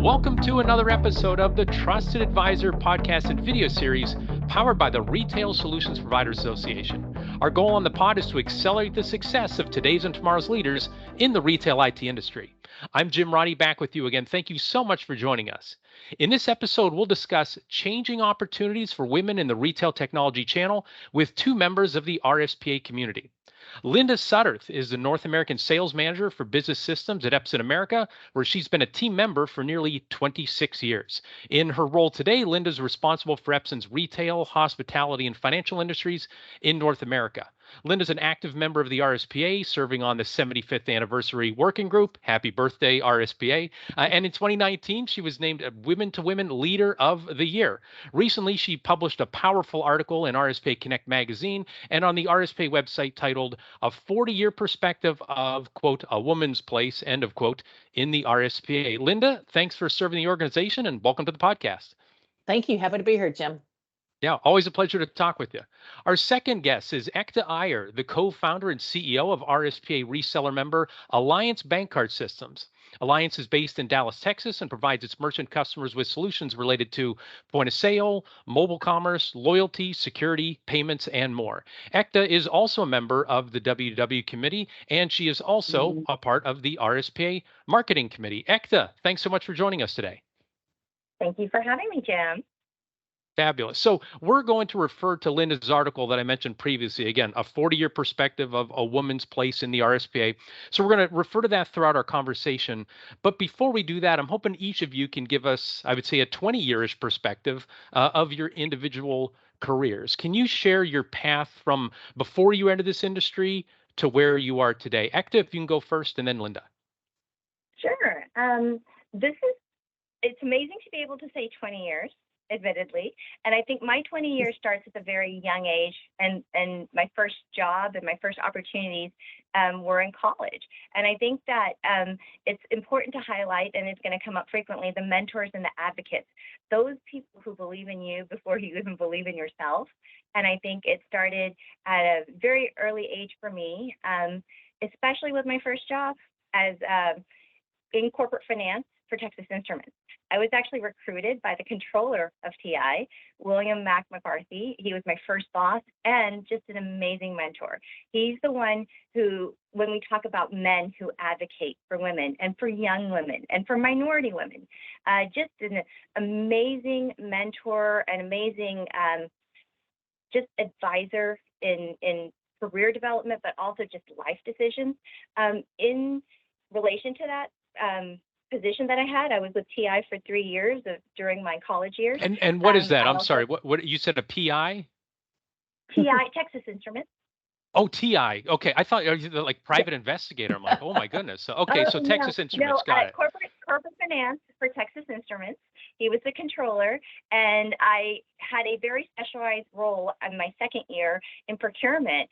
Welcome to another episode of the Trusted Advisor podcast and video series powered by the Retail Solutions Providers Association. Our goal on the pod is to accelerate the success of today's and tomorrow's leaders in the retail IT industry. I'm Jim Roddy, back with you again. Thank you so much for joining us. In this episode, we'll discuss changing opportunities for women in the retail technology channel with two members of the RSPA community. Linda Sudderth is the North American Sales Manager for Business Systems at Epson America, where she's been a team member for nearly 26 years. In her role today, Linda's responsible for Epson's retail, hospitality, and financial industries in North America. Linda's an active member of the RSPA, serving on the 75th anniversary working group. Happy birthday, RSPA. And in 2019, she was named a Women to Women Leader of the Year. Recently, she published a powerful article in RSPA Connect magazine and on the RSPA website titled A 40-Year Perspective of, quote, a Woman's Place, end of quote, in the RSPA. Linda, thanks for serving the organization and welcome to the podcast. Thank you. Happy to be here, Jim. Yeah, always a pleasure to talk with you. Our second guest is Ekta Iyer, the co-founder and CEO of RSPA reseller member Alliance Bancard Systems. Alliance is based in Dallas, Texas, and provides its merchant customers with solutions related to point of sale, mobile commerce, loyalty, security, payments, and more. Ekta is also a member of the WW committee, and she is also a part of the RSPA marketing committee. Ekta, thanks so much for joining us today. Thank you for having me, Jim. Fabulous. So we're going to refer to Linda's article that I mentioned previously, again, a 40-year perspective of a woman's place in the RSPA. So we're going to refer to that throughout our conversation. But before we do that, I'm hoping each of you can give us, I would say, a 20-year-ish perspective of your individual careers. Can you share your path from before you entered this industry to where you are today? Ekta, if you can go first, and then Linda. Sure. It's amazing to be able to say 20 years. Admittedly. And I think my 20 years starts at a very young age, and my first job and my first opportunities were in college. And I think that it's important to highlight, and it's going to come up frequently, the mentors and the advocates, those people who believe in you before you even believe in yourself. And I think it started at a very early age for me, especially with my first job as in corporate finance for Texas Instruments. I was actually recruited by the controller of TI, William Mac McCarthy. He was my first boss and just an amazing mentor. He's the one who, when we talk about men who advocate for women and for young women and for minority women, just an amazing mentor, an amazing just advisor in career development, but also just life decisions. In relation to that, position that I had. I was with TI for 3 years during my college years. And what is that? I'm sorry. What you said, a PI? TI, Texas Instruments. Oh, TI. Okay, I thought you were like private investigator. I'm like, oh my goodness. So okay, so Texas Instruments, got it. Corporate finance for Texas Instruments. He was the controller, and I had a very specialized role in my second year in procurement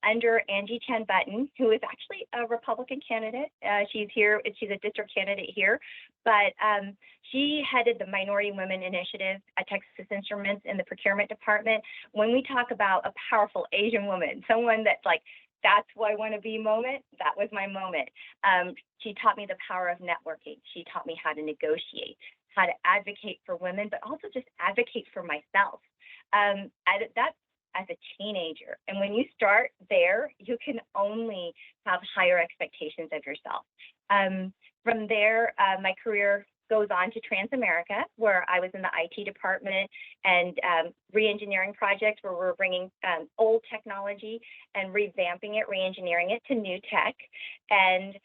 under Angie Chen Button, who is actually a Republican candidate. She's here. She's a district candidate here, but she headed the Minority Women Initiative at Texas Instruments in the procurement department. When we talk about a powerful Asian woman, someone that's like, that's who I want to be moment, that was my moment. She taught me the power of networking. She taught me how to negotiate, how to advocate for women, but also just advocate for myself. That's as a teenager. And when you start there, you can only have higher expectations of yourself. From there, my career goes on to Transamerica, where I was in the IT department and re-engineering projects where we're bringing old technology and revamping it, re-engineering it to new tech. And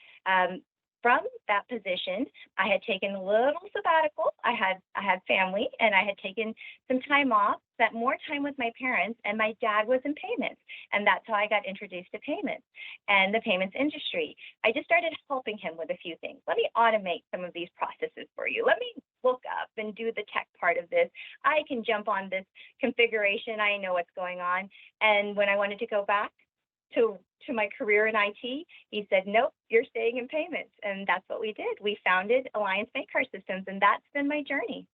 from that position, I had taken a little sabbatical. I had family, and I had taken some time off, spent more time with my parents, and my dad was in payments. And that's how I got introduced to payments and the payments industry. I just started helping him with a few things. Let me automate some of these processes for you. Let me look up and do the tech part of this. I can jump on this configuration. I know what's going on. And when I wanted to go back to my career in IT, he said, nope, you're staying in payments. And that's what we did. We founded Alliance Bancard Systems, and that's been my journey.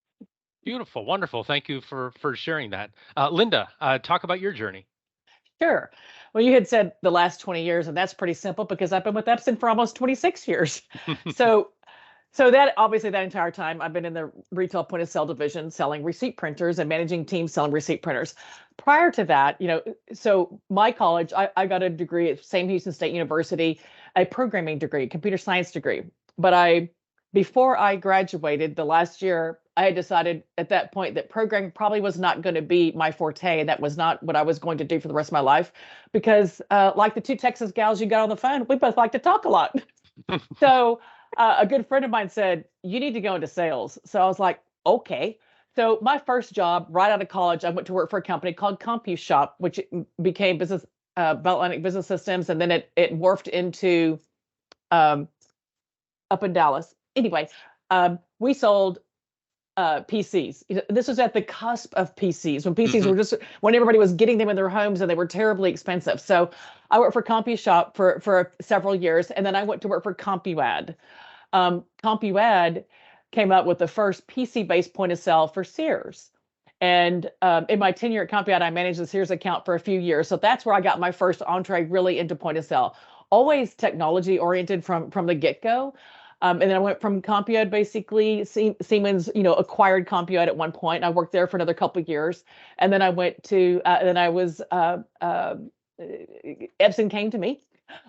Beautiful. Wonderful. Thank you for sharing that. Linda, talk about your journey. Sure. Well, you had said the last 20 years, and that's pretty simple because I've been with Epson for almost 26 years. So So that obviously that entire time I've been in the retail point of sale division selling receipt printers and managing teams selling receipt printers. Prior to that, so my college, I got a degree at Sam Houston State University, a programming degree, computer science degree. But before I graduated the last year, I had decided at that point that programming probably was not going to be my forte, and that was not what I was going to do for the rest of my life, because like the two Texas gals you got on the phone, we both like to talk a lot. So a good friend of mine said, you need to go into sales. So I was like, okay. So my first job right out of college, I went to work for a company called CompuShop, which became Business Bell Atlantic Business Systems, and then it morphed into up in Dallas. Anyway, we sold PCs. This was at the cusp of PCs, when PCs were when everybody was getting them in their homes and they were terribly expensive. So I worked for CompuShop for several years, and then I went to work for CompuAd. CompuAd came up with the first PC-based point of sale for Sears. And in my tenure at CompuAd, I managed the Sears account for a few years. So that's where I got my first entree really into point of sale. Always technology oriented from the get-go. And then I went from CompuAd, basically Siemens, acquired CompuAd at one point. I worked there for another couple of years. And then I went to, Epson came to me,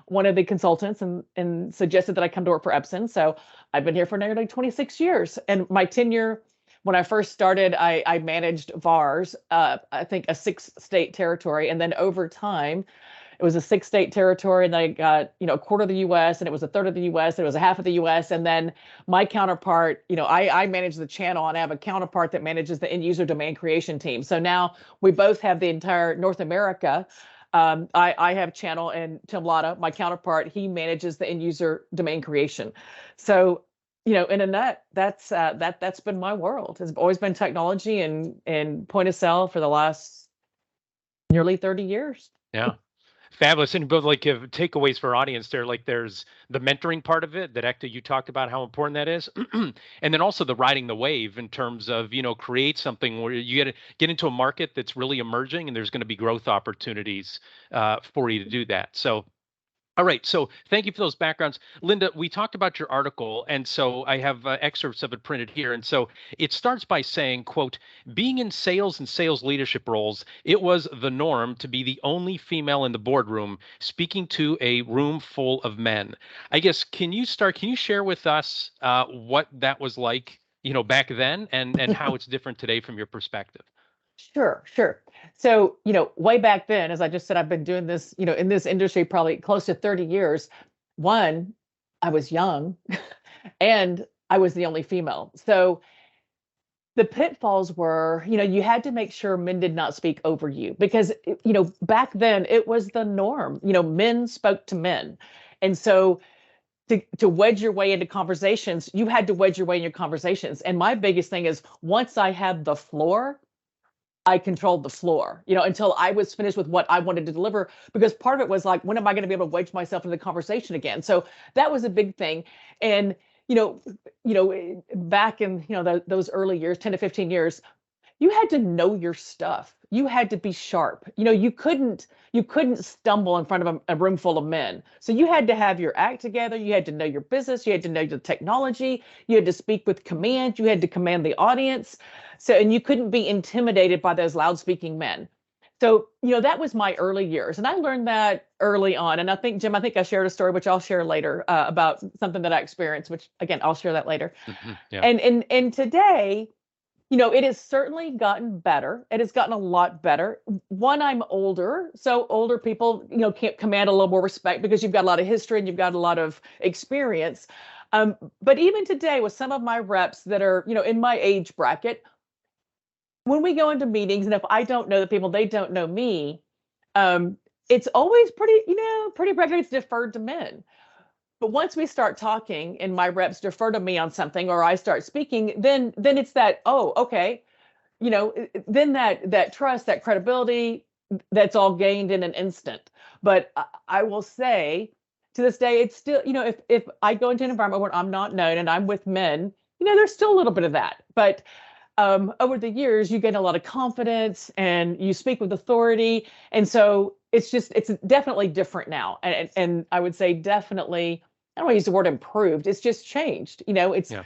one of the consultants, and suggested that I come to work for Epson. So I've been here for nearly 26 years. And my tenure, when I first started, I managed VARs, I think a 6-state territory. And then over time, it was a 6-state territory, and then I got, a quarter of the U.S., and it was a third of the U.S., and it was a half of the U.S. And then my counterpart, I manage the channel, and I have a counterpart that manages the end user demand creation team. So now we both have the entire North America. I have channel, and Tim Latta, my counterpart, he manages the end user domain creation. So, in a nut, that's been my world. It's always been technology and point of sale for the last nearly 30 years. Yeah. Fabulous. And both takeaways for our audience there, there's the mentoring part of it that Ekta, you talked about how important that is. And then also the riding the wave in terms of, create something where you get into a market that's really emerging, and there's going to be growth opportunities for you to do that. So, all right. So thank you for those backgrounds. Linda, we talked about your article, and so I have excerpts of it printed here. And so it starts by saying, quote, being in sales and sales leadership roles, it was the norm to be the only female in the boardroom speaking to a room full of men. I guess, can you share with us what that was like, back then, and how it's different today from your perspective? Sure. So, way back then, as I just said, I've been doing this, in this industry probably close to 30 years. One, I was young and I was the only female. So the pitfalls were, you had to make sure men did not speak over you, because, back then it was the norm, men spoke to men. And so to wedge your way into conversations, you had to wedge your way in your conversations. And my biggest thing is, once I had the floor, I controlled the floor, until I was finished with what I wanted to deliver, because part of it was like, when am I going to be able to wedge myself into the conversation again? So that was a big thing. And, back in, those early years, 10 to 15 years, you had to know your stuff. You had to be sharp. You couldn't stumble in front of a room full of men. So you had to have your act together. You had to know your business. You had to know the technology. You had to speak with command. You had to command the audience. So, and you couldn't be intimidated by those loud speaking men. So, that was my early years. And I learned that early on. And I think, Jim, I shared a story, which I'll share later, about something that I experienced, which again, I'll share that later. Yeah. And today, it has certainly gotten better. It has gotten a lot better. One, I'm older, so older people, can't command a little more respect because you've got a lot of history and you've got a lot of experience. But even today, with some of my reps that are, in my age bracket, when we go into meetings, and if I don't know the people, they don't know me, it's always pretty regular. It's deferred to men. But once we start talking and my reps defer to me on something, or I start speaking, then it's that, oh, okay, then that trust, that credibility, that's all gained in an instant. But I will say, to this day, it's still, if I go into an environment where I'm not known and I'm with men, there's still a little bit of that. But over the years, you gain a lot of confidence and you speak with authority. And so it's definitely different now. And I would say definitely don't want to use the word improved. It's just changed. It's Yeah.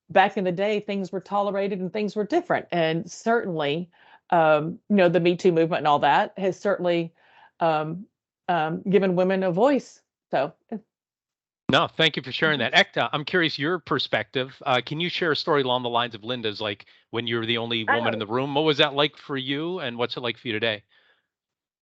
back in the day, things were tolerated and things were different. And certainly, the Me Too movement and all that has certainly um, given women a voice. So, No, thank you for sharing mhm. that. Ekta, I'm curious your perspective. Can you share a story along the lines of Linda's, like when you were the only woman in Oh, the room? What was that like for you, and what's it like for you today?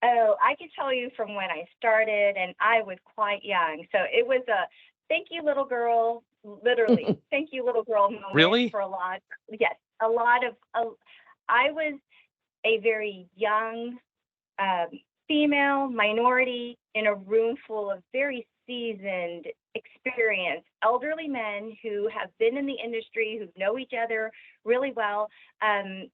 oh, I can tell you from when I started, and I was quite young. So it was a thank you, little girl, literally, thank you, little girl moment Really? for a lot. Yes, a lot of, I was a very young um, female minority in a room full of very seasoned, experienced, elderly men who have been in the industry, who know each other really well. And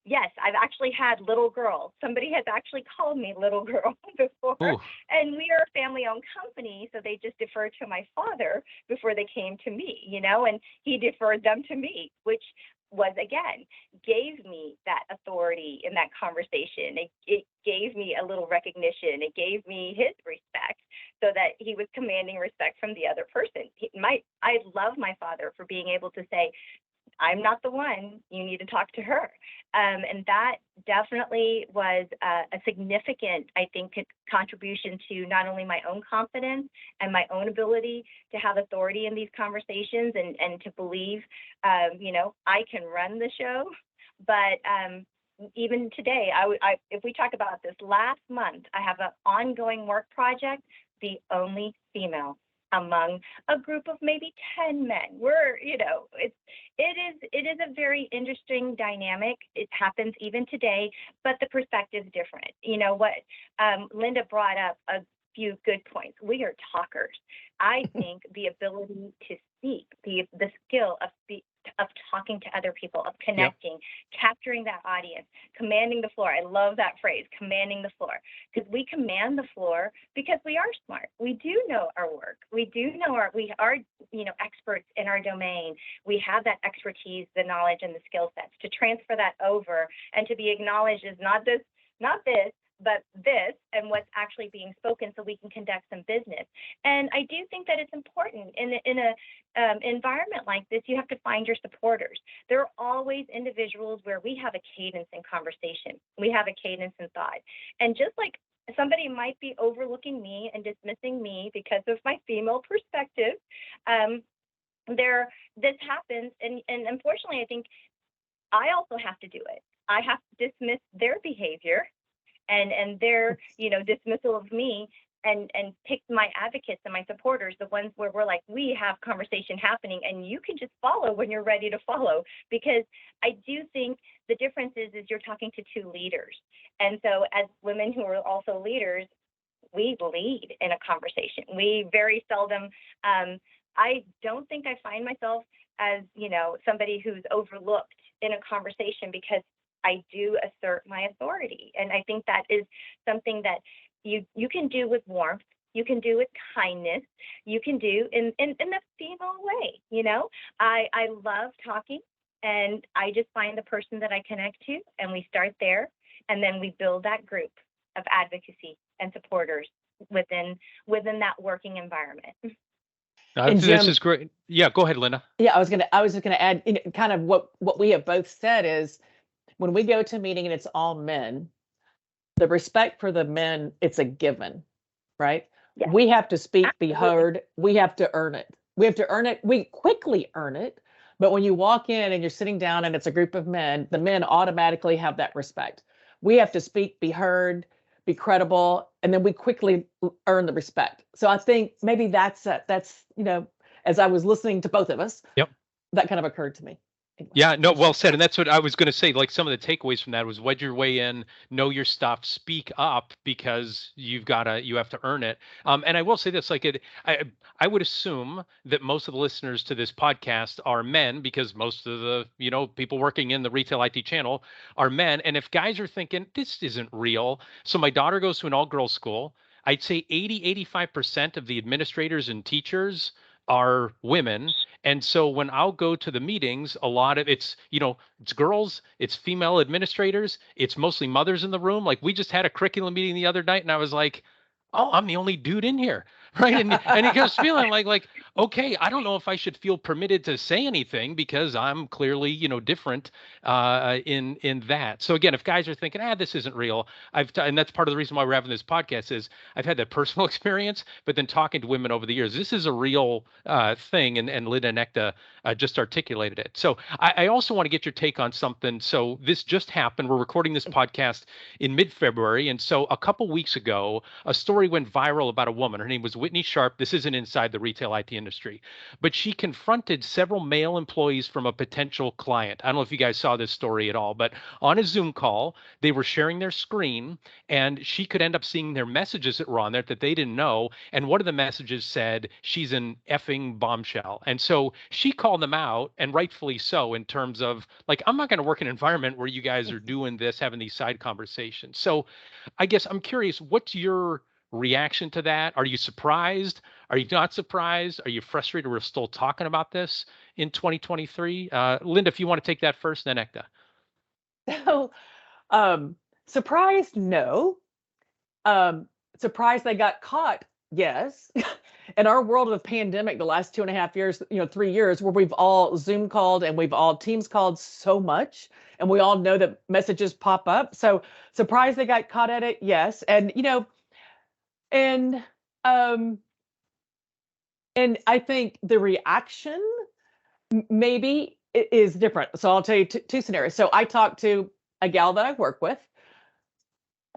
yes, I've actually had little girl. Somebody has actually called me little girl before. Ooh, And we are a family owned company, so they just deferred to my father before they came to me, and he deferred them to me, which was again gave me that authority in that conversation. It gave me a little recognition. It gave me his respect so that he was commanding respect from the other person. I love my father for being able to say, I'm not the one. You need to talk to her. And that definitely was a significant, I think, contribution to not only my own confidence and my own ability to have authority in these conversations and to believe, I can run the show. But even today, if we talk about this last month, I have an ongoing work project, the only female among a group of maybe 10 men. It is a very interesting dynamic. It happens even today, but the perspective is different. What Linda brought up a few good points. We are talkers. I think the ability to speak, the skill of talking to other people, of yep. connecting, capturing that audience, commanding the floor. I love that phrase, commanding the floor, because we command the floor because we are smart. We do know our work. We do know we are, experts in our domain. We have that expertise, the knowledge, and the skill sets to transfer that over and to be acknowledged as not this, but this, and what's actually being spoken, so we can conduct some business. And I do think that it's important in a environment like this. You have to find your supporters. There are always individuals where we have a cadence in conversation. We have a cadence in thought. And just like somebody might be overlooking me and dismissing me because of my female perspective, this happens. And unfortunately, I think I also have to do it. I have to dismiss their behavior and their dismissal of me, and pick my advocates and my supporters, the ones where we're like, we have conversation happening and you can just follow when you're ready to follow. Because I do think the difference is you're talking to two leaders. And so as women who are also leaders, we lead in a conversation. We very seldom, I don't think I find myself as, somebody who's overlooked in a conversation, because I do assert my authority. And I think that is something that you can do with warmth. You can do with kindness. You can do in the female way. I love talking, and I just find the person that I connect to, and we start there, and then we build that group of advocacy and supporters within that working environment. And This Jim, is great. Yeah, go ahead, Linda. yeah, I was just gonna add, kind of what we have both said is, when we go to a meeting and it's all men, the respect for the men, it's a given, right? Yes, We have to speak, be absolutely. heard. We have to earn it. We have to earn it. We quickly earn it. But when you walk in and you're sitting down and it's a group of men, the men automatically have that respect. We have to speak, be heard, be credible, and then we quickly earn the respect. So I think maybe that's as I was listening to both of us, Yep. that kind of occurred to me. Anyway, Yeah, no, well said. And that's what I was going to say. Like some of the takeaways from that was wedge your way in, know your stuff, speak up, because you have to earn it. And I will say this, I would assume that most of the listeners to this podcast are men, because most of the, people working in the retail IT channel are men. And if guys are thinking this isn't real. So my daughter goes to an all girls school. I'd say 85% of the administrators and teachers are women. And so when I'll go to the meetings, a lot of it's girls, it's female administrators, it's mostly mothers in the room. Like we just had a curriculum meeting the other night, and I was like, oh, I'm the only dude in here. right? And he goes feeling like, okay, I don't know if I should feel permitted to say anything because I'm clearly, different in that. So again, if guys are thinking, this isn't real, and that's part of the reason why we're having this podcast is I've had that personal experience, but then talking to women over the years, this is a real thing, and Linda and Ekta just articulated it. So I also want to get your take on something. So this just happened. We're recording this podcast in mid-February, and so a couple weeks ago, a story went viral about a woman. Her name was Whitney Sharp. This isn't inside the retail IT industry, but she confronted several male employees from a potential client. I don't know if you guys saw this story at all, but on a Zoom call, they were sharing their screen, and she could end up seeing their messages that were on there that they didn't know. And one of the messages said, "She's an effing bombshell." And so she called them out, and rightfully so, in terms of like, I'm not going to work in an environment where you guys are doing this, having these side conversations. So I guess I'm curious, what's your reaction to that? Are you surprised? Are you not surprised? Are you frustrated we're still talking about this in 2023? Linda, if you want to take that first, then Ekta. So, surprised, no. Surprised they got caught, yes. In our world of pandemic, the last 2.5 years, 3 years, where we've all Zoom called and we've all Teams called so much, and we all know that messages pop up. So surprised they got caught at it, yes. And um, and I think the reaction maybe is different. So I'll tell you two scenarios. So I talked to a gal that I work with.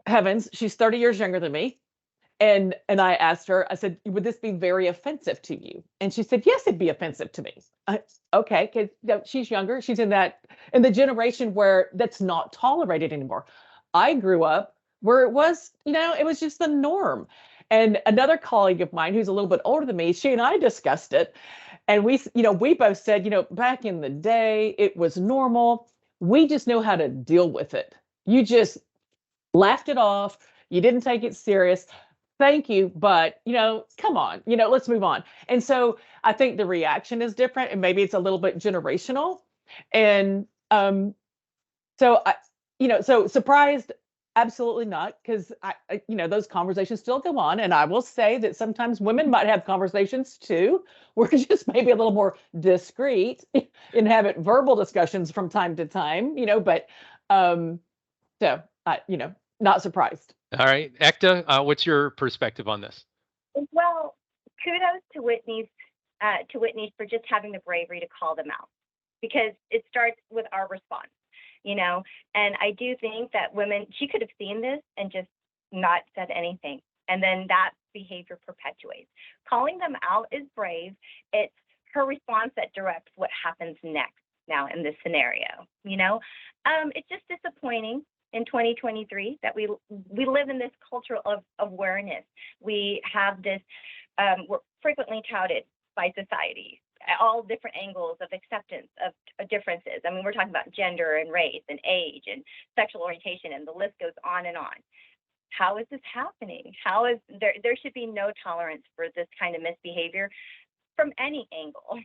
Heavens, she's 30 years younger than me. And I asked her, I said, would this be very offensive to you? And she said, yes, it'd be offensive to me. Okay, because she's younger. She's in the generation where that's not tolerated anymore. I grew up where it was, it was just the norm. And another colleague of mine who's a little bit older than me, she and I discussed it. And we both said, back in the day, it was normal. We just know how to deal with it. You just laughed it off. You didn't take it serious. Thank you, but come on, let's move on. And so I think the reaction is different, and maybe it's a little bit generational. And so so surprised, absolutely not, because those conversations still go on. And I will say that sometimes women might have conversations too. We're just maybe a little more discreet and have it verbal discussions from time to time, but so not surprised. All right, Ekta, what's your perspective on this? Well, kudos to Whitney's for just having the bravery to call them out, because it starts with our response, and I do think that women, she could have seen this and just not said anything, and then that behavior perpetuates. Calling them out is brave. It's her response that directs what happens next now in this scenario. It's just disappointing in 2023 that we live in this culture of awareness. We have this, we're frequently touted by society at all different angles of acceptance of differences. I mean, we're talking about gender and race and age and sexual orientation, and the list goes on and on. How is this happening? How is there should be no tolerance for this kind of misbehavior from any angle.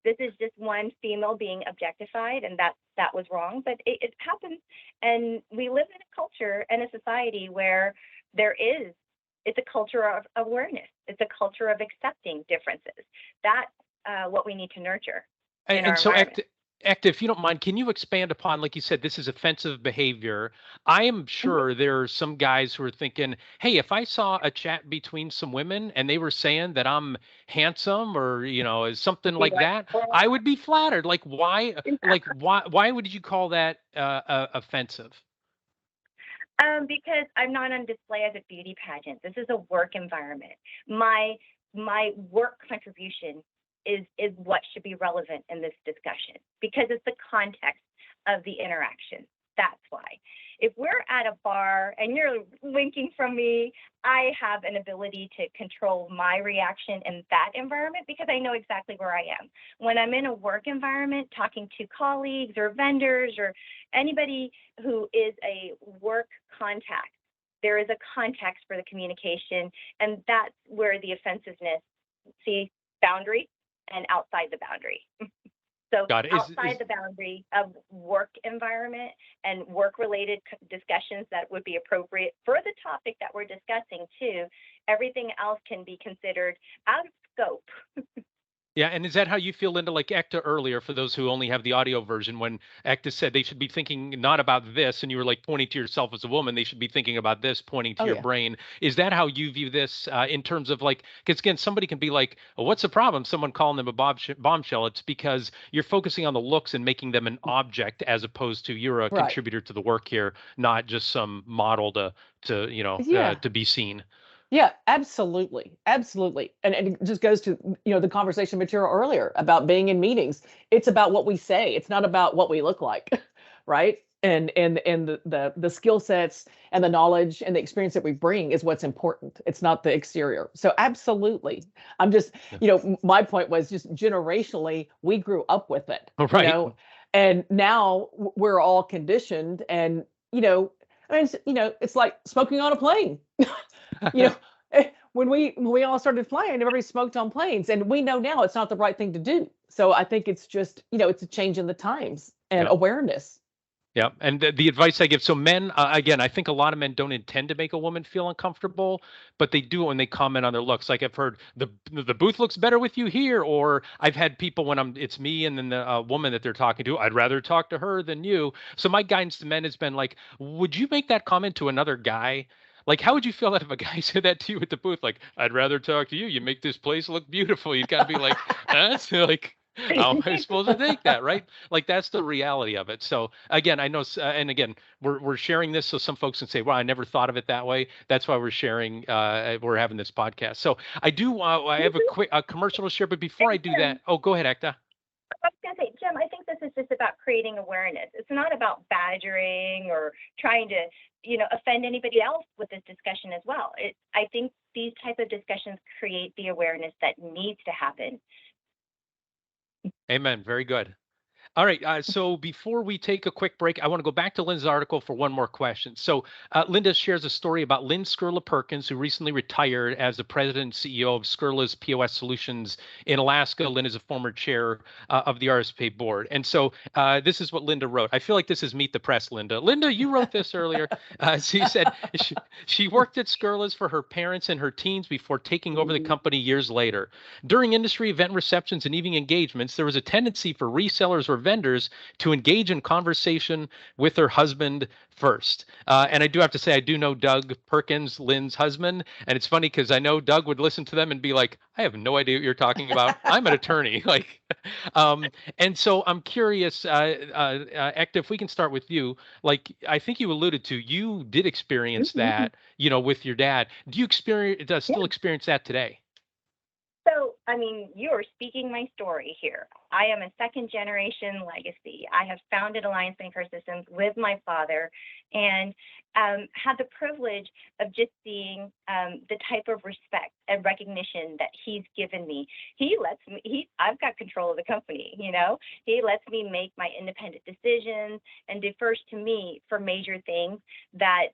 This is just one female being objectified, and that was wrong, but it happens. And we live in a culture and a society where it's a culture of awareness. It's a culture of accepting differences. That's what we need to nurture. And so, Ekta, if you don't mind, can you expand upon, like you said, this is offensive behavior. I am sure there are some guys who are thinking, hey, if I saw a chat between some women and they were saying that I'm handsome or, something like that, I would be flattered. Like, why would you call that offensive? Because I'm not on display as a beauty pageant. This is a work environment. My work contribution is what should be relevant in this discussion, because it's the context of the interaction. That's why. If we're at a bar and you're winking from me, I have an ability to control my reaction in that environment because I know exactly where I am. When I'm in a work environment talking to colleagues or vendors or anybody who is a work contact, there is a context for the communication, and that's where the offensiveness, boundary and outside the boundary. So Got it. outside the boundary of work environment and work-related discussions that would be appropriate for the topic that we're discussing too, everything else can be considered out of scope. Yeah, and is that how you feel, Linda? Like Ekta earlier, for those who only have the audio version, when Ekta said they should be thinking not about this, and you were like pointing to yourself as a woman, they should be thinking about this, pointing to Oh your yeah. brain. Is that how you view this in terms of like, because again, somebody can be like, oh, what's the problem? Someone calling them a bombshell. It's because you're focusing on the looks and making them an object as opposed to you're a Right. contributor to the work here, not just some model Yeah. to be seen. Yeah, absolutely. Absolutely. And it just goes to, the conversation material earlier about being in meetings. It's about what we say. It's not about what we look like, right? And the skill sets and the knowledge and the experience that we bring is what's important. It's not the exterior. So absolutely. I'm just, Yeah. my point was just generationally, we grew up with it, Right. and now we're all conditioned and, I mean, it's like smoking on a plane. you know when we all started flying, everybody smoked on planes, and we know now it's not the right thing to do. So I think it's just, it's a change in the times and Yeah. awareness. Yeah, and the advice I give, so men, again, I think a lot of men don't intend to make a woman feel uncomfortable, but they do when they comment on their looks. Like I've heard the booth looks better with you here, or I've had people when it's me and then the woman that they're talking to, I'd rather talk to her than you. So my guidance to men has been like, would you make that comment to another guy? Like, how would you feel that if a guy said that to you at the booth? Like, I'd rather talk to you. You make this place look beautiful. You've got to be like, that's like, how am I supposed to take that, right? Like that's the reality of it. So again, I know, and again, we're sharing this so some folks can say, "Well, I never thought of it that way." That's why we're sharing. We're having this podcast. So I do. I have a commercial to share, but before I do that, oh, go ahead, Ekta. I was going to say, Jim, I think this is just about creating awareness. It's not about badgering or trying to, offend anybody else with this discussion as well. I think these type of discussions create the awareness that needs to happen. Amen. Very good. All right. So before we take a quick break, I want to go back to Lynn's article for one more question. So Linda shares a story about Lynn Skurla Perkins, who recently retired as the president and CEO of Skurla's POS Solutions in Alaska. Lynn is a former chair of the RSPA board. And so this is what Linda wrote. I feel like this is Meet the Press, Linda. Linda, you wrote this earlier. She said she worked at Skurla's for her parents and her teens before taking over the company years later. During industry event receptions and evening engagements, there was a tendency for resellers or vendors to engage in conversation with her husband first. And I do have to say, I do know Doug Perkins, Lynn's husband. And it's funny because I know Doug would listen to them and be like, I have no idea what you're talking about. I'm an attorney. And so I'm curious, Ekta, if we can start with you, like I think you alluded to, you did experience that, with your dad. Do you still experience that today? So, I mean, you are speaking my story here. I am a second generation legacy. I have founded Alliance Bancard Systems with my father and had the privilege of just seeing the type of respect and recognition that he's given me. I've got control of the company, He lets me make my independent decisions and defers to me for major things that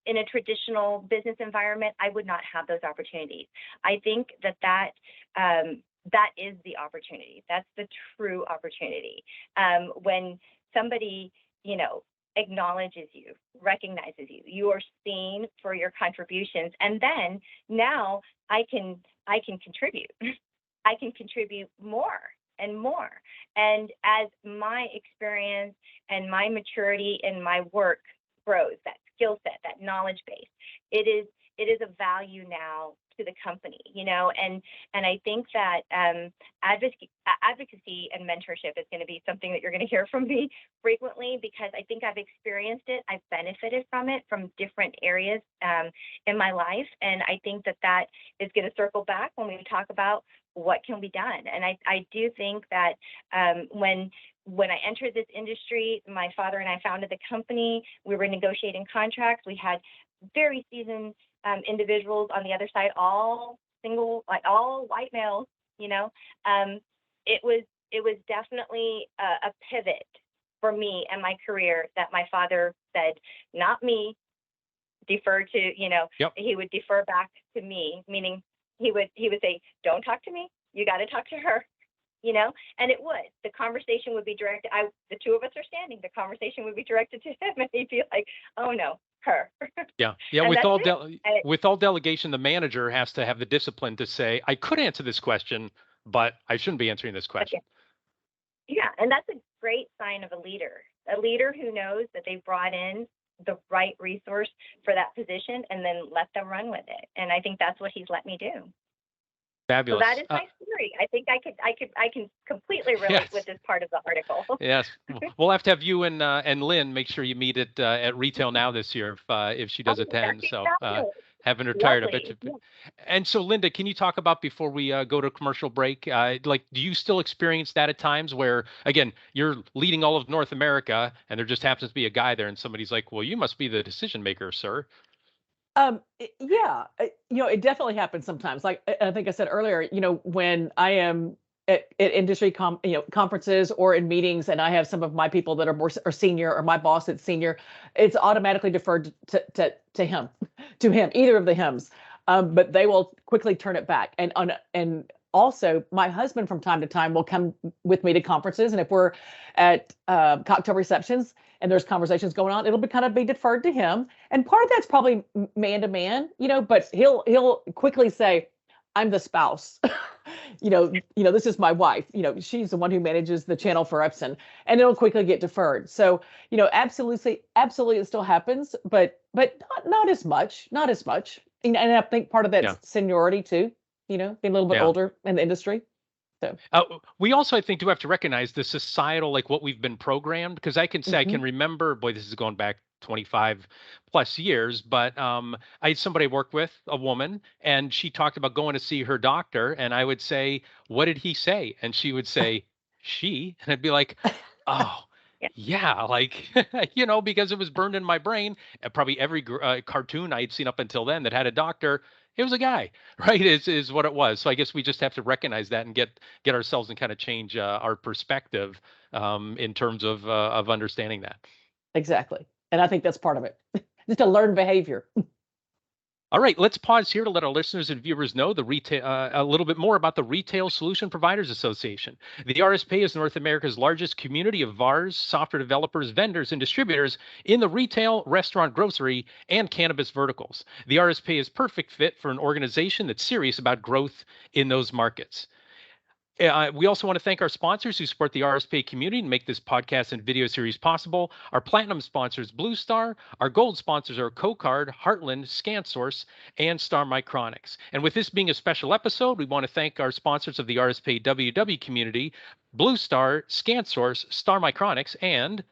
in a traditional business environment, I would not have those opportunities. I think that is the opportunity. That's the true opportunity. When somebody, acknowledges you, recognizes you, you are seen for your contributions, and then now I can contribute. I can contribute more and more. And as my experience and my maturity in my work grows, that skill set, that knowledge base, it is a value now to the company, and I think that advocacy and mentorship is going to be something that you're going to hear from me frequently, because I think I've experienced it. I've benefited from it from different areas in my life, and I think that is going to circle back when we talk about what can be done. And I do think that when I entered this industry, my father and I founded the company. We were negotiating contracts. We had very seasoned individuals on the other side, all single, like all white males, it was definitely a pivot for me and my career that my father said, not me, defer to, Yep. He would defer back to me, meaning he would say, don't talk to me, you got to talk to her. and it would. The conversation would be directed. The two of us are standing. The conversation would be directed to him, and he'd be like, "Oh no, her." Yeah. And With all delegation, the manager has to have the discipline to say, I could answer this question, but I shouldn't be answering this question. Yeah, and that's a great sign of a leader who knows that they've brought in the right resource for that position and then let them run with it. And I think that's what he's let me do. Fabulous. So that is my story. I think I can completely relate with this part of the article. Yes, we'll have to have you and Lynn make sure you meet at Retail Now this year if she does attend. So haven't retired, I bet you. Yeah. And so, Linda, can you talk about before we go to commercial break? Do you still experience that at times where, again, you're leading all of North America and there just happens to be a guy there and somebody's like, well, you must be the decision maker, sir. Yeah, it definitely happens sometimes. Like I think I said earlier, when I am at industry conferences or in meetings, and I have some of my people that are more or senior, or my boss that's senior, it's automatically deferred to him, either of the hims. But they will quickly turn it back. And also, my husband from time to time will come with me to conferences, and if we're at cocktail receptions and there's conversations going on, it'll be deferred to him. And part of that's probably man to man, but he'll quickly say, "I'm the spouse." This is my wife. She's the one who manages the channel for Epson, and it'll quickly get deferred. So, absolutely, it still happens, but not as much. And I think part of that's seniority too. Being a little bit older in the industry. So we also, I think, do have to recognize the societal, like what we've been programmed, because I can say I can remember, boy, this is going back 25 plus years, but I had somebody I worked with, a woman, and she talked about going to see her doctor, and I would say, what did he say? And she would say, she, and I'd be like, oh, yeah, like, because it was burned in my brain. Probably every cartoon I had seen up until then that had a doctor, it was a guy, right? Is what it was. So I guess we just have to recognize that and get ourselves and kind of change our perspective in terms of understanding that. Exactly. And I think that's part of it. Just a learned behavior. All right, let's pause here to let our listeners and viewers know a little bit more about the Retail Solution Providers Association. The RSPA is North America's largest community of VARs, software developers, vendors, and distributors in the retail, restaurant, grocery, and cannabis verticals. The RSPA is perfect fit for an organization that's serious about growth in those markets. We also want to thank our sponsors who support the RSPA community and make this podcast and video series possible. Our platinum sponsors, Blue Star. Our gold sponsors are CoCard, Heartland, ScanSource, and Star Micronics. And with this being a special episode, we want to thank our sponsors of the RSPA WW community, Blue Star, ScanSource, Star Micronics, and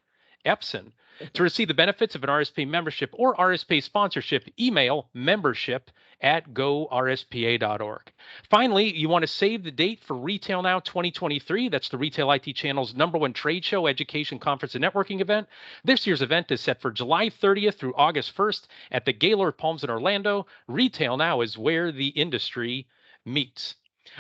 Epson. To receive the benefits of an RSPA membership or RSPA sponsorship, email membership@gorspa.org. Finally, you want to save the date for Retail Now 2023. That's the Retail IT Channel's #1 trade show, education, conference, and networking event. This year's event is set for July 30th through August 1st at the Gaylord Palms in Orlando. Retail Now is where the industry meets.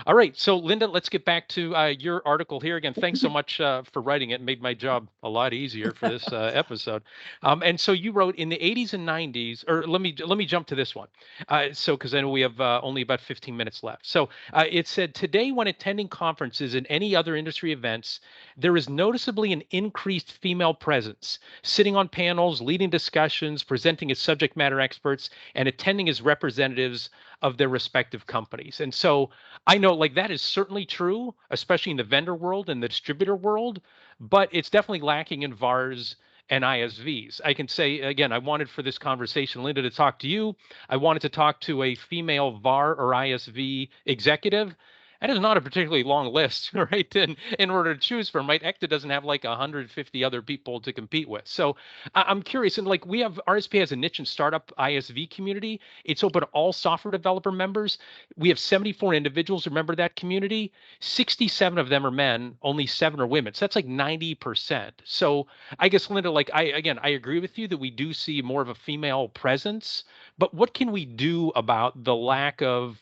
All right, so Linda, let's get back to your article here again. Thanks so much for writing it. It made my job a lot easier for this episode. And so you wrote in the 80s and 90s, or let me jump to this one. Because I know we have only about 15 minutes left. So it said, today when attending conferences and any other industry events, there is noticeably an increased female presence, sitting on panels, leading discussions, presenting as subject matter experts, and attending as representatives of their respective companies. And so I know that is certainly true, especially in the vendor world and the distributor world, but it's definitely lacking in VARs and ISVs. I can say, again, I wanted for this conversation, Linda, to talk to you. I wanted to talk to a female VAR or ISV executive. That is not a particularly long list, right? In order to choose from, right? Ekta doesn't have 150 other people to compete with. So I'm curious, and we have RSPA as a niche and startup ISV community. It's open to all software developer members. We have 74 individuals who member that community. 67 of them are men, only 7 are women. So that's 90%. So I guess, Linda, I agree with you that we do see more of a female presence, but what can we do about the lack of,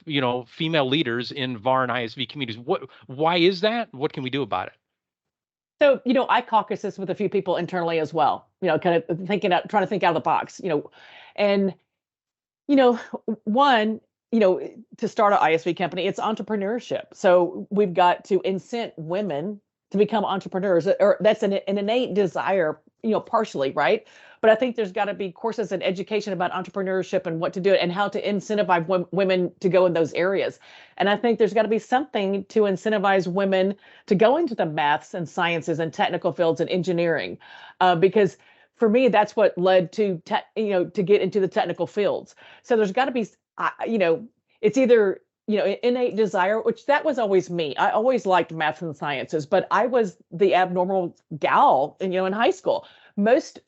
female leaders in VAR and ISV communities? Why is that? What can we do about it? So, I caucus this with a few people internally as well, kind of trying to think out of the box, and, one, to start an ISV company, it's entrepreneurship. So we've got to incent women to become entrepreneurs, or that's an innate desire, partially, right? But I think there's got to be courses and education about entrepreneurship and what to do and how to incentivize women to go in those areas. And I think there's got to be something to incentivize women to go into the maths and sciences and technical fields and engineering, because for me, that's what led to to get into the technical fields. So there's got to be, it's either innate desire, which that was always me. I always liked math and sciences, but I was the abnormal gal, in high school. Most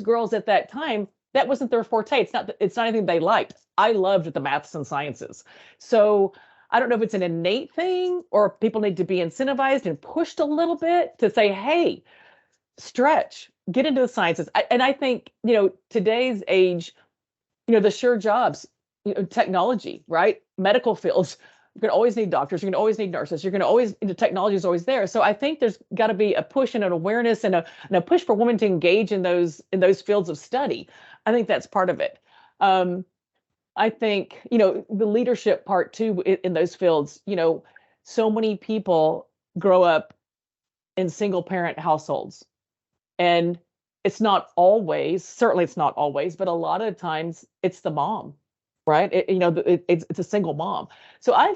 girls at that time, that wasn't their forte. It's not anything they liked. I loved the maths and sciences. So I don't know if it's an innate thing or people need to be incentivized and pushed a little bit to say, hey, stretch, get into the sciences. And I think, today's age, the sure jobs, technology, right? Medical fields. You're going to always need doctors. You're going to always need nurses. You're going to always, technology is always there. So I think there's got to be a push and an awareness and a push for women to engage in those fields of study. I think that's part of it. I think, the leadership part too in those fields, so many people grow up in single parent households, and certainly it's not always, but a lot of times it's the mom. Right. It's a single mom. So I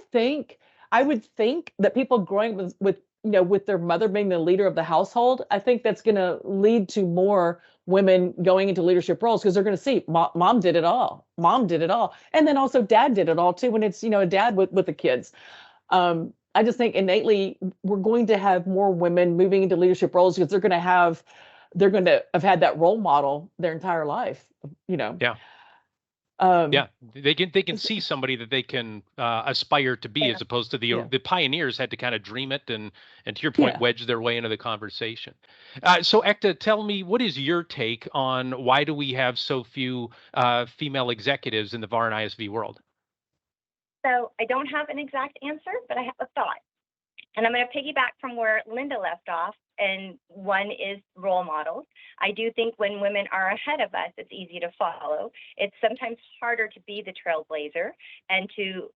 would think that people growing with their mother being the leader of the household, I think that's going to lead to more women going into leadership roles because they're going to see mom did it all. Mom did it all. And then also dad did it all too when it's, a dad with the kids. I just think innately we're going to have more women moving into leadership roles because they're going to have had that role model their entire life, Yeah. They can see somebody that they can aspire to be, as opposed to the pioneers had to kind of dream it and to your point, wedge their way into the conversation. So Ekta, tell me, what is your take on why do we have so few female executives in the VAR and ISV world? So I don't have an exact answer, but I have a thought. And I'm going to piggyback from where Linda left off. And one is role models. I do think when women are ahead of us, it's easy to follow. It's sometimes harder to be the trailblazer and to,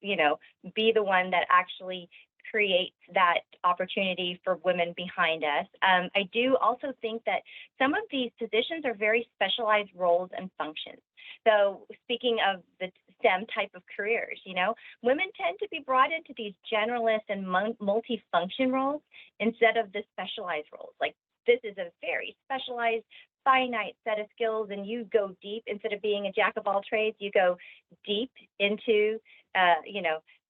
be the one that actually creates that opportunity for women behind us. I do also think that some of these positions are very specialized roles and functions. So speaking of the STEM type of careers, women tend to be brought into these generalist and multi-function roles instead of the specialized roles. Like, this is a very specialized, finite set of skills, and you go deep. Instead of being a jack of all trades, you go deep into,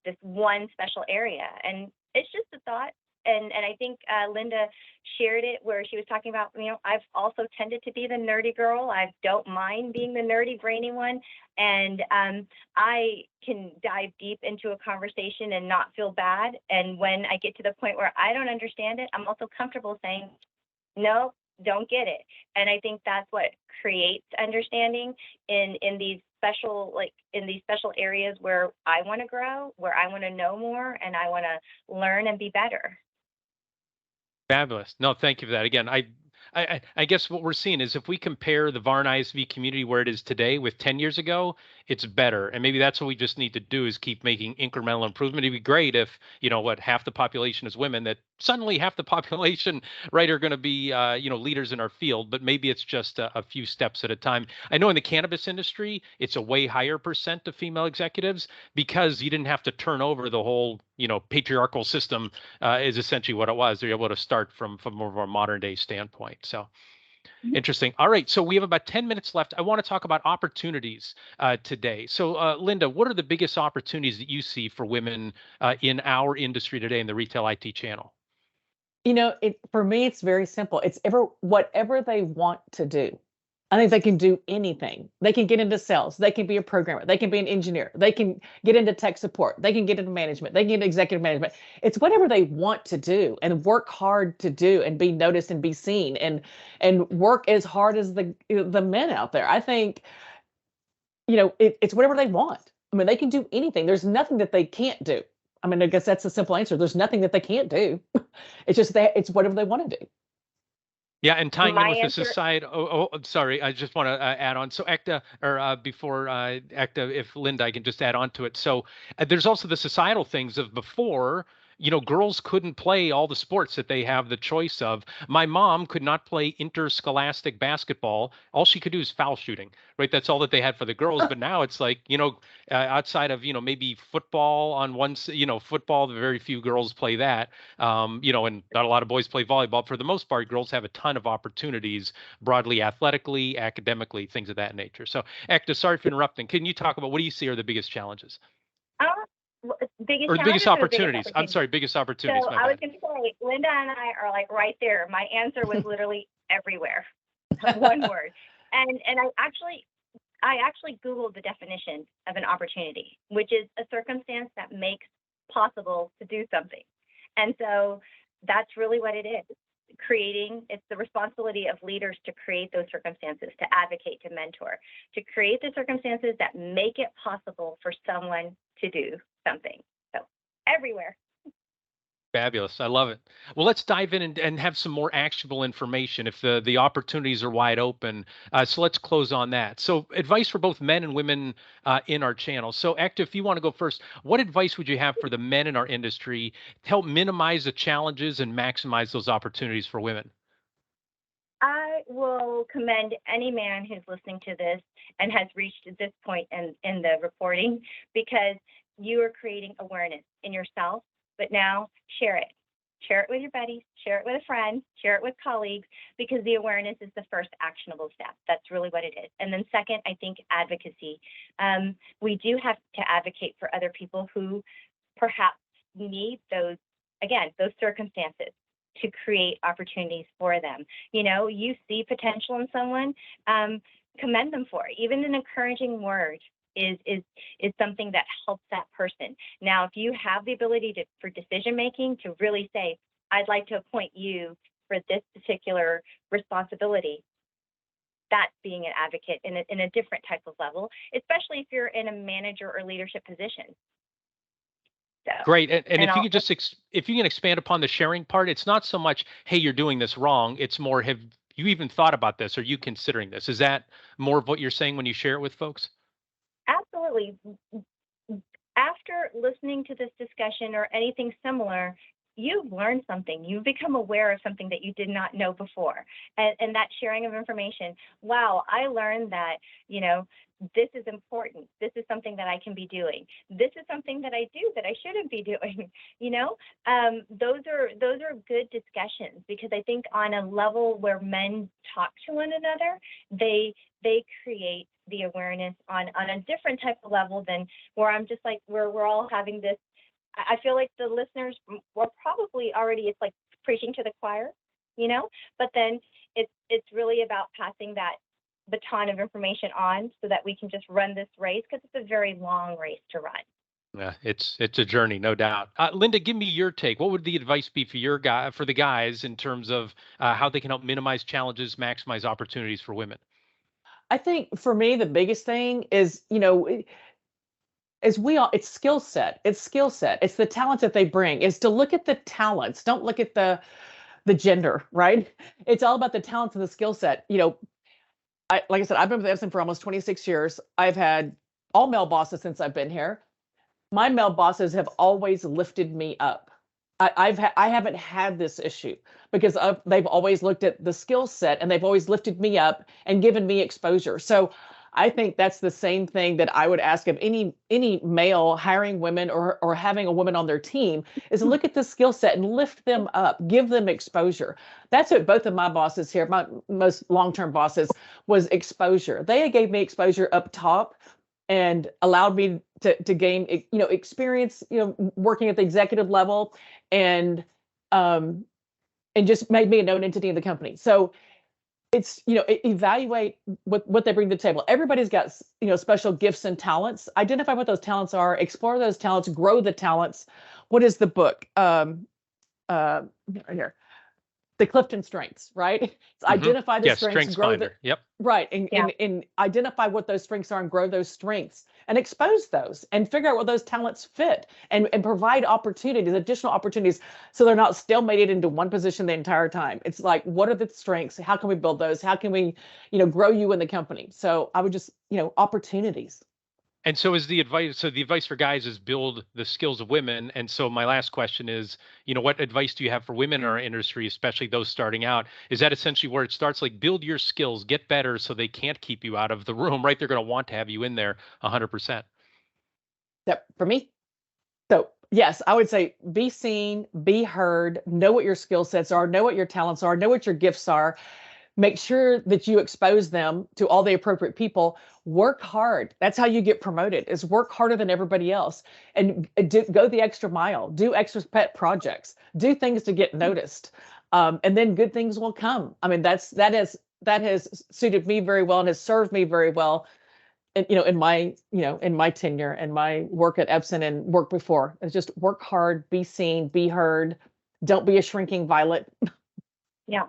this one special area. And it's just a thought. And I think Linda shared it where she was talking about, I've also tended to be the nerdy girl. I don't mind being the nerdy, brainy one. And I can dive deep into a conversation and not feel bad. And when I get to the point where I don't understand it, I'm also comfortable saying, no, don't get it. And I think that's what creates understanding in these special areas where I want to grow, where I want to know more, and I want to learn and be better. Fabulous. No, thank you for that. Again, I guess what we're seeing is if we compare the VAR and ISV community where it is today with 10 years ago, it's better. And maybe that's what we just need to do, is keep making incremental improvement. It'd be great if, half the population is women, that suddenly half the population, right, are going to be, leaders in our field, but maybe it's just a few steps at a time. I know in the cannabis industry, it's a way higher percent of female executives because you didn't have to turn over the whole, patriarchal system is essentially what it was. They're able to start from more of a modern day standpoint. So interesting. All right. So we have about 10 minutes left. I want to talk about opportunities today. So Linda, what are the biggest opportunities that you see for women in our industry today in the retail IT channel? For me, it's very simple. It's whatever they want to do. I think they can do anything. They can get into sales. They can be a programmer. They can be an engineer. They can get into tech support. They can get into management. They can get into executive management. It's whatever they want to do and work hard to do and be noticed and be seen and work as hard as the men out there. I think, it's whatever they want. I mean, they can do anything. There's nothing that they can't do. I mean, I guess that's the simple answer. There's nothing that they can't do. It's just it's whatever they want to do. Yeah, and tying in My with the answer, society. I'm sorry. I just want to add on. So Ekta, or before Ekta, if Linda, I can just add on to it. So there's also the societal things of before. Girls couldn't play all the sports that they have the choice of. My mom could not play interscholastic basketball. All she could do is foul shooting, right? That's all that they had for the girls. But now it's like, outside of, maybe football on one, football, very few girls play that. And not a lot of boys play volleyball. For the most part, girls have a ton of opportunities broadly, athletically, academically, things of that nature. So, Ekta, sorry for interrupting. Can you talk about what do you see are the biggest challenges uh, biggest or the biggest challenges or the biggest opportunities? I'm opportunities? sorry, biggest So opportunities. My I was bad. going to say, Linda and I are like right there. My answer was literally everywhere, one word. And I actually Googled the definition of an opportunity, which is a circumstance that makes possible to do something. And so that's really what it is. It's the responsibility of leaders to create those circumstances, to advocate, to mentor, to create the circumstances that make it possible for someone to do something. So everywhere. Fabulous. I love it. Well, let's dive in and have some more actionable information if the opportunities are wide open. So let's close on that. So advice for both men and women in our channel. So Ekta, if you want to go first, what advice would you have for the men in our industry to help minimize the challenges and maximize those opportunities for women? I will commend any man who's listening to this and has reached this point in the reporting, because you are creating awareness in yourself, but now share it. Share it with your buddies, share it with a friend, share it with colleagues, because the awareness is the first actionable step. That's really what it is. And then second, I think advocacy. We do have to advocate for other people who perhaps need those circumstances to create opportunities for them. You see potential in someone, commend them for it. Even an encouraging word is something that helps that person. Now, if you have the ability for decision making to really say, I'd like to appoint you for this particular responsibility, that's being an advocate in a different type of level, especially if you're in a manager or leadership position. So, Great. And if you I'll, could if you can expand upon the sharing part, it's not so much, hey, you're doing this wrong. It's more, have you even thought about this? Are you considering this? Is that more of what you're saying when you share it with folks? absolutely. After listening to this discussion or anything similar, you've learned something. You've become aware of something that you did not know before. And that sharing of information, wow, I learned that, this is important. This is something that I can be doing. This is something that I do that I shouldn't be doing. Those are good discussions, because I think on a level where men talk to one another, they create the awareness on a different type of level than where I'm just like, where we're all having this. I feel like the listeners were probably already, it's like preaching to the choir, but then it's really about passing that baton of information on so that we can just run this race, because it's a very long race to run. Yeah, it's a journey, no doubt. Linda, give me your take. What would the advice be for the guys in terms of how they can help minimize challenges, maximize opportunities for women? I think for me, the biggest thing is, it's skill set. It's skill set. It's the talents that they bring. Is to look at the talents. Don't look at the gender, right? It's all about the talents and the skill set. Like I said, I've been with Epson for almost 26 years. I've had all male bosses since I've been here. My male bosses have always lifted me up. I haven't had this issue because they've always looked at the skill set, and they've always lifted me up and given me exposure. So I think that's the same thing that I would ask of any male hiring women or having a woman on their team, is to look at the skill set and lift them up, give them exposure. That's what both of my bosses here, my most long-term bosses, was exposure. They gave me exposure up top and allowed me to gain experience, working at the executive level, and just made me a known entity in the company. So it's, evaluate what they bring to the table. Everybody's got, special gifts and talents. Identify what those talents are, explore those talents, grow the talents. What is the book? Right here. the Clifton strengths, right? It's identify the strengths, grow finder. Yep. Right. And identify what those strengths are and grow those strengths and expose those and figure out where those talents fit and provide opportunities, additional opportunities, so they're not stalemated into one position the entire time. It's like, what are the strengths? How can we build those? How can we, grow you in the company? So I would just, opportunities. And so is the advice for guys is build the skills of women. And so my last question is, what advice do you have for women in our industry, especially those starting out? Is that essentially where it starts? Like, build your skills, get better so they can't keep you out of the room, right? They're going to want to have you in there 100%. Yep. For me. So yes, I would say be seen, be heard, know what your skill sets are, know what your talents are, know what your gifts are. Make sure that you expose them to all the appropriate people. Work hard. That's how you get promoted, is work harder than everybody else. And go the extra mile. Do extra pet projects. Do things to get noticed. And then good things will come. I mean, that has suited me very well and has served me very well. And, in my tenure and my work at Epson and work before. It's just work hard, be seen, be heard. Don't be a shrinking violet. Yeah.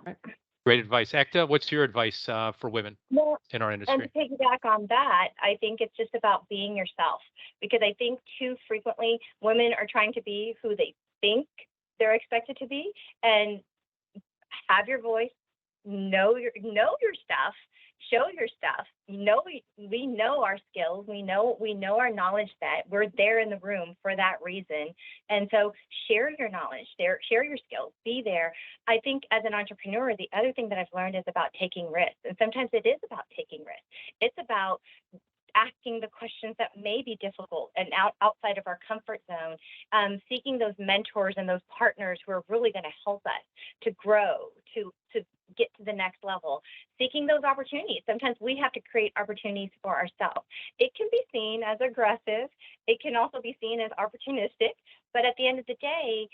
Great advice. Ekta, what's your advice for women in our industry? And to piggyback on that, I think it's just about being yourself, because I think too frequently women are trying to be who they think they're expected to be, and have your voice, know your stuff, show your stuff. We know our skills. We know our knowledge set. We're there in the room for that reason. And so share your knowledge, share your skills, be there. I think as an entrepreneur, the other thing that I've learned is about taking risks. And sometimes it is about taking risks. It's about asking the questions that may be difficult and outside of our comfort zone, seeking those mentors and those partners who are really going to help us to grow, to get to the next level, seeking those opportunities. Sometimes we have to create opportunities for ourselves. It can be seen as aggressive. It can also be seen as opportunistic. But at the end of the day,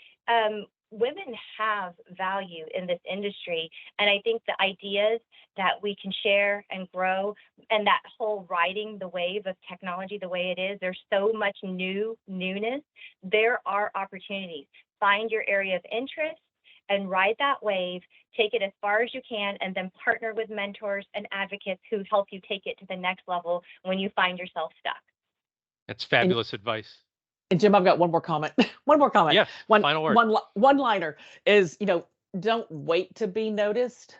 women have value in this industry. And I think the ideas that we can share and grow, and that whole riding the wave of technology the way it is, there's so much newness. There are opportunities. Find your area of interest and ride that wave, take it as far as you can, and then partner with mentors and advocates who help you take it to the next level when you find yourself stuck. That's fabulous advice. And Jim, I've got one more comment. Yes, final word. One liner is, don't wait to be noticed.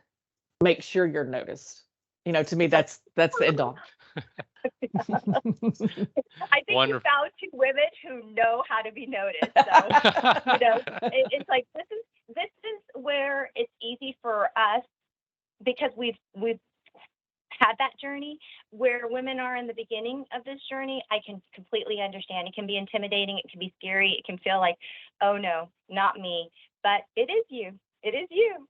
Make sure you're noticed. To me, that's the end all. I think you found two women who know how to be noticed. So, it's like this is where it's easy for us, because we've had that journey. Where women are in the beginning of this journey, I can completely understand. It can be intimidating. It can be scary. It can feel like, oh no, not me. But it is you. It is you.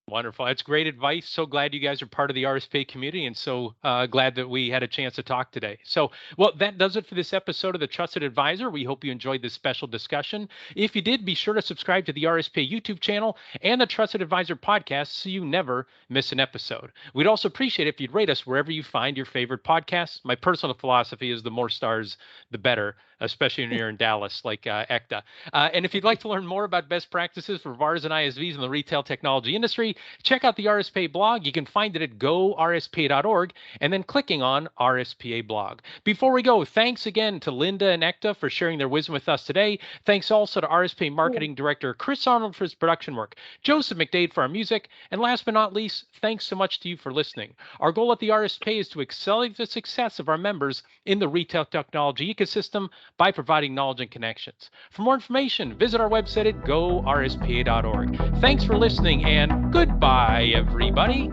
Wonderful. That's great advice. So glad you guys are part of the RSPA community, and so glad that we had a chance to talk today. So, well, that does it for this episode of The Trusted Advisor. We hope you enjoyed this special discussion. If you did, be sure to subscribe to the RSPA YouTube channel and the Trusted Advisor podcast so you never miss an episode. We'd also appreciate it if you'd rate us wherever you find your favorite podcasts. My personal philosophy is the more stars, the better, especially when you're in Dallas, like Ekta. And if you'd like to learn more about best practices for VARs and ISVs in the retail technology industry, check out the RSPA blog. You can find it at gorspa.org and then clicking on RSPA blog. Before we go, thanks again to Linda and Ekta for sharing their wisdom with us today. Thanks also to RSPA Marketing Director Chris Arnold for his production work, Joseph McDade for our music, and last but not least, thanks so much to you for listening. Our goal at the RSPA is to accelerate the success of our members in the retail technology ecosystem by providing knowledge and connections. For more information, visit our website at gorspa.org. Thanks for listening, and goodbye, everybody.